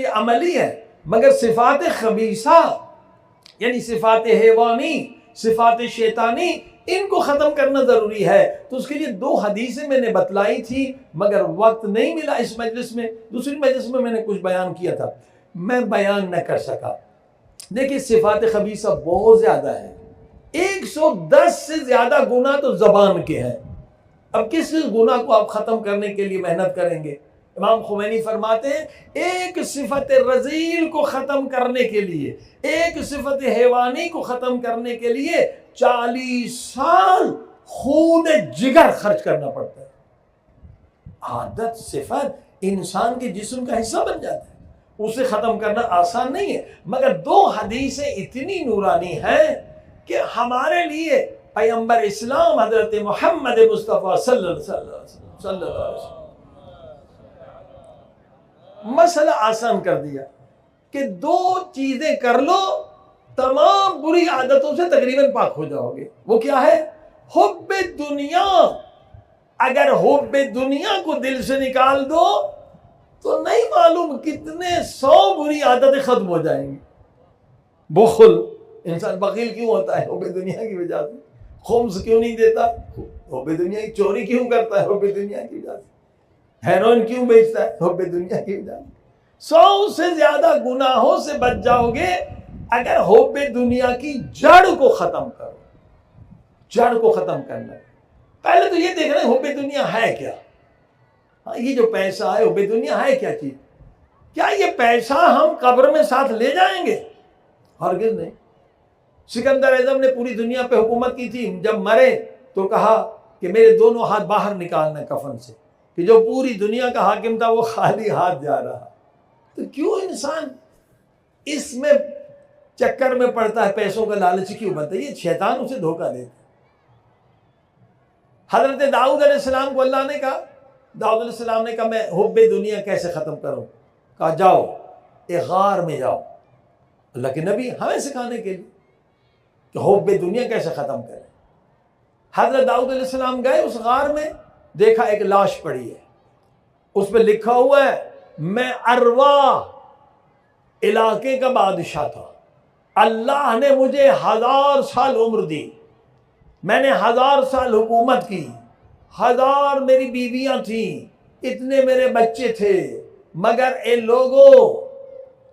ये अमली है, मगर सिफात खबीसा यानी सिफात हैवानी, सिफात शैतानी, इनको ख़त्म करना ज़रूरी है। तो उसके लिए 2 हदीसें मैंने बतलाई थी, मगर वक्त नहीं मिला इस मजलिस में। दूसरी मजलिस में मैंने कुछ बयान किया था, मैं बयान न कर सका। देखिए सिफात खबीसा बहुत ज़्यादा है, 110 से ज़्यादा गुनाह तो ज़बान के हैं। अब किस गुनाह को आप ख़त्म करने के लिए मेहनत करेंगे? इमाम खुमैनी फरमाते हैं, एक सिफत रजील को ख़त्म करने के लिए, एक सिफत हैवानी को ख़त्म करने के लिए 40 साल खून जिगर खर्च करना पड़ता है। आदत सिफत इंसान के जिस्म का हिस्सा बन जाता है, उसे ख़त्म करना आसान नहीं है। मगर 2 हदीसें इतनी नूरानी हैं कि हमारे लिए पैगंबर इस्लाम हज़रत मोहम्मद मुस्तफ़ा सल्लल्लाहु अलैहि वसल्लम मसला आसान कर दिया कि 2 चीजें कर लो, तमाम बुरी आदतों से तकरीबन पाक हो जाओगे। वो क्या है? हुब्बे दुनिया। अगर हुब्बे दुनिया को दिल से निकाल दो तो नहीं मालूम कितने 100 बुरी आदतें खत्म हो जाएंगी। बुखल, इंसान बकील क्यों होता है? हुब्बे दुनिया की वजह से। खुम्स क्यों नहीं देता? हुब्बे दुनिया की। चोरी क्यों करता है? हुब्बे दुनिया की वजह से। हेरोइन क्यों बेचता है? हुब्बे दुनिया की वजह से। 100 से ज्यादा गुनाहों से बच जाओगे अगर हुब्बे दुनिया की जड़ को खत्म करो। जड़ को खत्म करना, पहले तो ये देख रहे हैं हुब्बे दुनिया है क्या। हाँ, ये जो पैसा है हुब्बे दुनिया है क्या चीज? क्या ये पैसा हम कब्र में साथ ले जाएंगे? हरगिज़ नहीं। सिकंदर आज़म ने पूरी दुनिया पे हुकूमत की थी, जब मरे तो कहा कि मेरे दोनों हाथ बाहर निकालना कफन से, कि जो पूरी दुनिया का हाकिम था वो खाली हाथ जा रहा। तो क्यों इंसान इसमें चक्कर में पड़ता है? पैसों का लालच क्यों बनता है? ये शैतान उसे धोखा देता है। हजरत दाऊद अलैहिस्सलाम को अल्लाह ने कहा, दाऊद अलैहिस्सलाम ने कहा मैं हुब्बे दुनिया कैसे ख़त्म करूं? कहा जाओ एक गार में जाओ। अल्लाह के नबी हमें सिखाने के लिए कि हुब्बे दुनिया कैसे ख़त्म करें। हजरत दाऊद अलैहिस्सलाम गए उस गार में, देखा एक लाश पड़ी है, उस पर लिखा हुआ है मैं अरवा इलाके का बादशाह था, अल्लाह ने मुझे 1000 साल उम्र दी, मैंने 1000 साल हुकूमत की, 1000 मेरी बीवियां थी, इतने मेरे बच्चे थे, मगर ए लोगों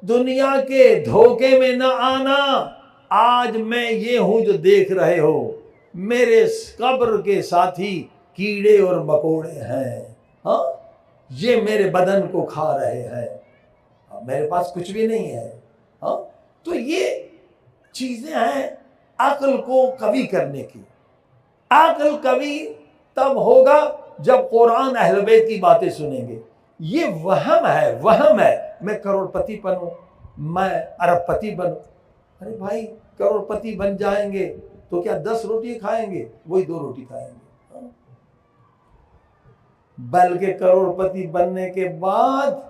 दुनिया के धोखे में न आना। आज मैं ये हूं जो देख रहे हो, मेरे कब्र के साथी कीड़े और मकोड़े हैं। हाँ, ये मेरे बदन को खा रहे हैं, मेरे पास कुछ भी नहीं है। हाँ, तो ये चीजें हैं अक्ल को कवी करने की। अक्ल कवी तब होगा जब कुरान अहले बैत की बातें सुनेंगे। ये वहम है, वहम है मैं करोड़पति बनूं, मैं अरबपति बनूं। अरे भाई, करोड़पति बन जाएंगे तो क्या 10 रोटी खाएंगे? वही 2 रोटी खाएंगे। बल्कि करोड़पति बनने के बाद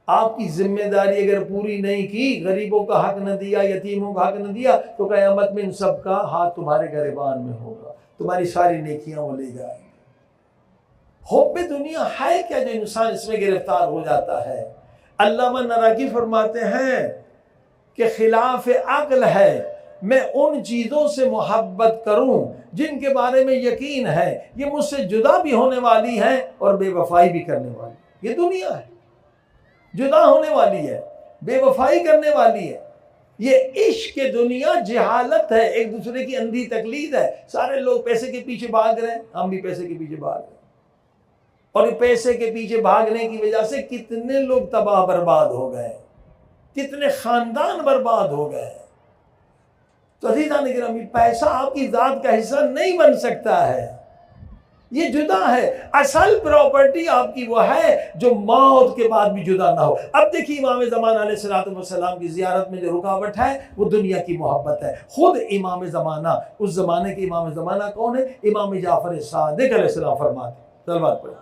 आपकी जिम्मेदारी अगर पूरी नहीं की, गरीबों का हक न दिया, यतीमों का हक न दिया, तो क़यामत में इन सब का हाथ तुम्हारे गिरबान में होगा, तुम्हारी सारी नेकियां वो ले जाएंगे। हुब्बे दुनिया है क्या जो इंसान इसमें गिरफ्तार हो जाता है? अल्लामा नराकी फरमाते हैं कि खिलाफ अक्ल है मैं उन चीज़ों से मोहब्बत करूं जिनके बारे में यकीन है ये मुझसे जुदा भी होने वाली है और बेवफाई भी करने वाली। ये दुनिया है, जुदा होने वाली है, बेवफाई करने वाली है। ये इश्क दुनिया जहालत है, एक दूसरे की अंधी तकलीद है। सारे लोग पैसे के पीछे भाग रहे हैं, हम भी पैसे के पीछे भाग रहे हैं, और पैसे के पीछे भागने की वजह से कितने लोग तबाह बर्बाद हो गए, कितने खानदान बर्बाद हो गए। तो अज़ीज़ान गिरामी, पैसा आपकी जात का हिस्सा नहीं बन सकता है, ये जुदा है। असल प्रॉपर्टी आपकी वो है जो मौत के बाद भी जुदा ना हो। अब देखिए इमाम ज़माना अलैहिस्सलाम की ज़ियारत में जो रुकावट है वो दुनिया की मोहब्बत है। खुद इमाम ज़माना, उस ज़माने के इमाम ज़माना कौन है? इमाम जाफ़र सादिक अलैहिस्सलाम फरमाते, सलवात पढ़े।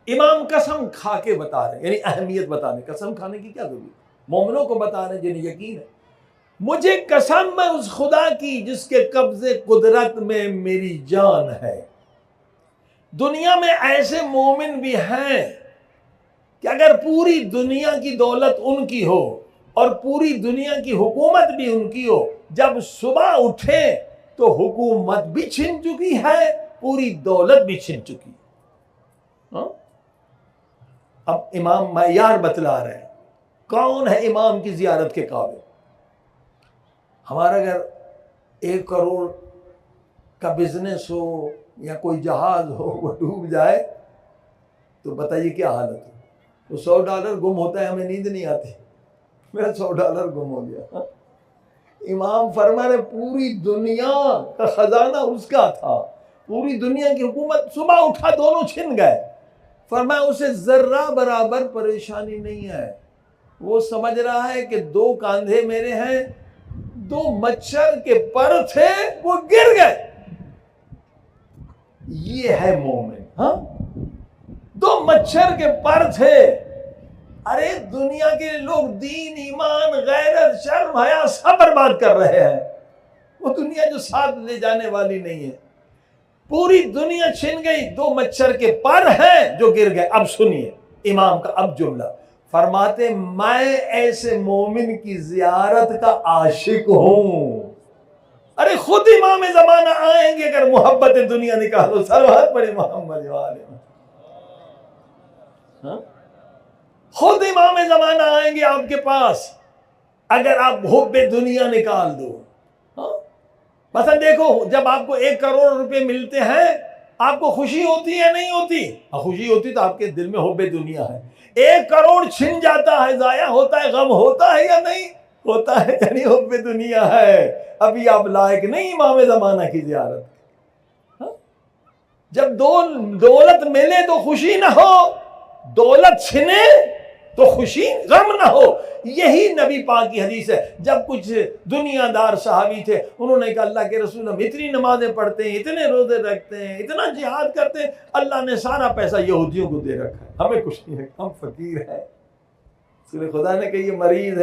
इमाम कसम खा के बता रहे, यानी अहमियत बता रहे। कसम खाने की क्या जरूरत? मोमिनों को बता रहे जिन्हें यकीन है, मुझे कसम है उस खुदा की जिसके कब्जे कुदरत में मेरी जान है, दुनिया में ऐसे मोमिन भी हैं कि अगर पूरी दुनिया की दौलत उनकी हो और पूरी दुनिया की हुकूमत भी उनकी हो, जब सुबह उठे तो हुकूमत भी छिन चुकी है, पूरी दौलत भी छिन चुकी है। अब इमाम मयार बतला रहे हैं कौन है इमाम की जियारत के काबिल। हमारा अगर 1 करोड़ का बिजनेस हो या कोई जहाज हो वो डूब जाए तो बताइए क्या हालत है। तो $100 गुम होता है, हमें नींद नहीं आती, मेरा $100 गुम हो गया। इमाम फरमा रहे पूरी दुनिया का खजाना उसका था, पूरी दुनिया की हुकूमत, सुबह उठा दोनों छिन गए। फरमाया उसे जर्रा बराबर परेशानी नहीं है, वो समझ रहा है कि 2 कांधे मेरे हैं, 2 मच्छर के पर थे वो गिर गए। ये है मोमिन। हाँ, 2 मच्छर के पर थे। अरे दुनिया के लोग दीन, ईमान, गैरत, शर्म, हया सब बर्बाद कर रहे हैं, वो दुनिया जो साथ ले जाने वाली नहीं है। पूरी दुनिया छिन गई, 2 मच्छर के पर हैं जो गिर गए। अब सुनिए इमाम का अब जुमला, फरमाते मैं ऐसे मोमिन की जियारत का आशिक हूं। अरे खुद इमाम जमाना आएंगे, अगर मोहब्बत दुनिया निकालो सरहद पर मोहम्मद वाले, खुद इमाम जमाना आएंगे आपके पास अगर आप हुब्बे दुनिया निकाल दो। बस देखो, जब आपको 1 करोड़ रुपए मिलते हैं आपको खुशी होती है नहीं होती? खुशी होती तो आपके दिल में हुब्बे दुनिया है। 1 करोड़ छिन जाता है, जाया होता है, गम होता है या नहीं होता है? यानी हुब्बे दुनिया है, अभी आप लायक नहीं इमाम जमाना की जियारत। जब दौलत मिले तो खुशी ना हो, दौलत छिने तो खुशी गम ना हो। यही नबी पाक की हदीस है। जब कुछ दुनियादार सहाबी थे, उन्होंने कहा अल्लाह के रसूल हम इतनी नमाजें पढ़ते हैं, इतने रोजे रखते हैं, इतना जिहाद करते हैं, अल्लाह ने सारा पैसा यहूदियों को दे रखा है, हमें कुछ नहीं रखा, हम फकीर हैं। रसूल खुदा ने कही ये मरीज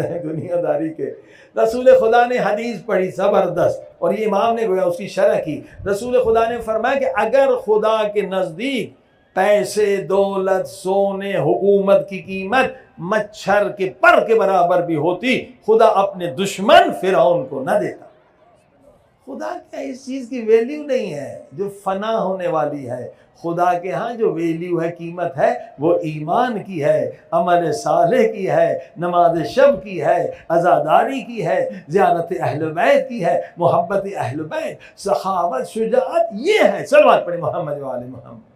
है दुनियादारी के। रसूल खुदा ने हदीस पढ़ी जबरदस्त, और ये इमाम ने गोया उसकी शरह की। रसूल खुदा ने फरमाया कि अगर खुदा के नजदीक पैसे, दौलत, सोने, हुकूमत की कीमत मच्छर के पर के बराबर भी होती, खुदा अपने दुश्मन फिरौन को न देता। खुदा क्या इस चीज की वैल्यू नहीं है जो फना होने वाली है। खुदा के यहाँ जो वैल्यू है, कीमत है, वो ईमान की है, अमल सालेह की है, नमाज शब की है, अज़ादारी की है, ज़ियारत अहल बैत की है, मोहब्बत अहल बैत, सखावत, शुजाअत, ये है। सल्लल्लाहु अलैहि मोहम्मद व आले मोहम्मद।